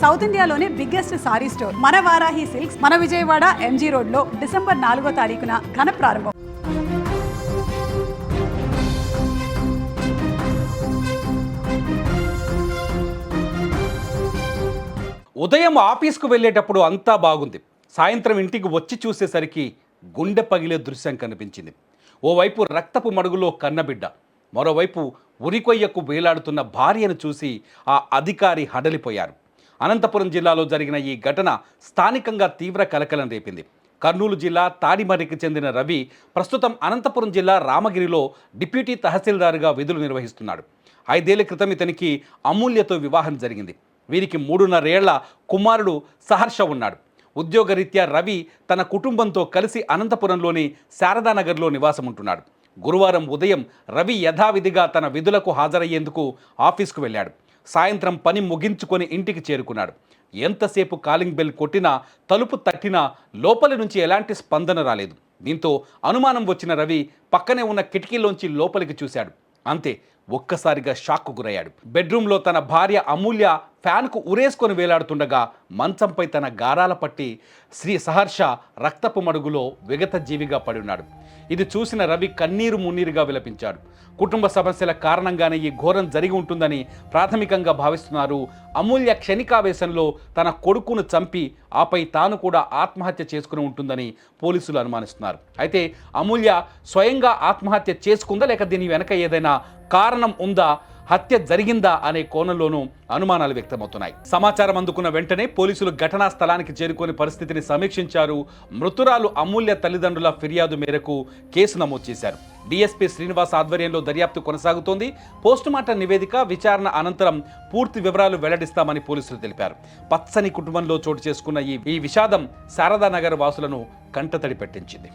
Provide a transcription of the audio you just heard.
South ఇండియాలోనే biggest sorry store మన Varahi silks మన విజయవాడ ఎంజీ రోడ్ లో డిసెంబర్ 4వ తారీఖున ఘన ప్రారంభం. ఉదయం ఆఫీస్కు వెళ్ళేటప్పుడు అంతా బాగుంది. సాయంత్రం ఇంటికి వచ్చి చూసేసరికి గుండె పగిలే దృశ్యం కనిపించింది. ఓవైపు రక్తపు మడుగులో కన్నబిడ్డ, మరోవైపు ఉరికొయ్యకు వేలాడుతున్న భార్యను చూసి ఆ అధికారి హడలిపోయారు. అనంతపురం జిల్లాలో జరిగిన ఈ ఘటన స్థానికంగా తీవ్ర కలకలం రేపింది. కర్నూలు జిల్లా తాడిమర్రికి చెందిన రవి ప్రస్తుతం అనంతపురం జిల్లా రామగిరిలో డిప్యూటీ తహసీల్దార్గా విధులు నిర్వహిస్తున్నాడు. 5 ఏళ్ల క్రితం ఇతనికి అమూల్యతో వివాహం జరిగింది. వీరికి 3.5 ఏళ్ల కుమారుడు సహర్ష ఉన్నాడు. ఉద్యోగరీత్యా రవి తన కుటుంబంతో కలిసి అనంతపురంలోని శారదానగర్లో నివాసం ఉంటున్నాడు. గురువారం ఉదయం రవి యథావిధిగా తన విధులకు హాజరయ్యేందుకు ఆఫీస్కు వెళ్ళాడు. సాయంత్రం పని ముగించుకొని ఇంటికి చేరుకున్నాడు. ఎంతసేపు కాలింగ్ బెల్ కొట్టినా, తలుపు తట్టినా లోపలి నుంచి ఎలాంటి స్పందన రాలేదు. దీంతో అనుమానం వచ్చిన రవి పక్కనే ఉన్న కిటికీలోంచి లోపలికి చూశాడు. అంతే, ఒక్కసారిగా షాక్కు గురయ్యాడు. బెడ్రూమ్లో తన భార్య అమూల్య ఫ్యాన్కు ఉరేసుకొని వేలాడుతుండగా మంచంపై తన గారాల పట్టి శ్రీ సహర్ష రక్తపు మడుగులో విగత జీవిగా పడి ఉన్నాడు. ఇది చూసిన రవి కన్నీరు మున్నీరుగా విలపించాడు. కుటుంబ సమస్యల కారణంగానే ఈ ఘోరం జరిగి ఉంటుందని ప్రాథమికంగా భావిస్తున్నారు. అమూల్య క్షణికావేశంలో తన కొడుకును చంపి ఆపై తాను కూడా ఆత్మహత్య చేసుకుని ఉంటుందని పోలీసులు అనుమానిస్తున్నారు. అయితే అమూల్య స్వయంగా ఆత్మహత్య చేసుకుందా లేక దీని వెనక ఏదైనా కారణం ఉందా, హత్య జరిగిందా అనే కోణంలోనూ అనుమానాలు వ్యక్తమవుతున్నాయి. సమాచారం అందుకున్న వెంటనే పోలీసులు ఘటనా స్థలానికి చేరుకొని పరిస్థితిని సమీక్షించారు. మృతురాలు అమూల్య తల్లిదండ్రుల ఫిర్యాదు మేరకు కేసు నమోదు చేశారు. డీఎస్పీ శ్రీనివాస్ ఆధ్వర్యంలో దర్యాప్తు కొనసాగుతోంది. పోస్టుమార్టం నివేదిక, విచారణ అనంతరం పూర్తి వివరాలు వెల్లడిస్తామని పోలీసులు తెలిపారు. పచ్చని కుటుంబంలో చోటు చేసుకున్న ఈ విషాదం శారదానగర్ వాసులను కంటతడి పెట్టించింది.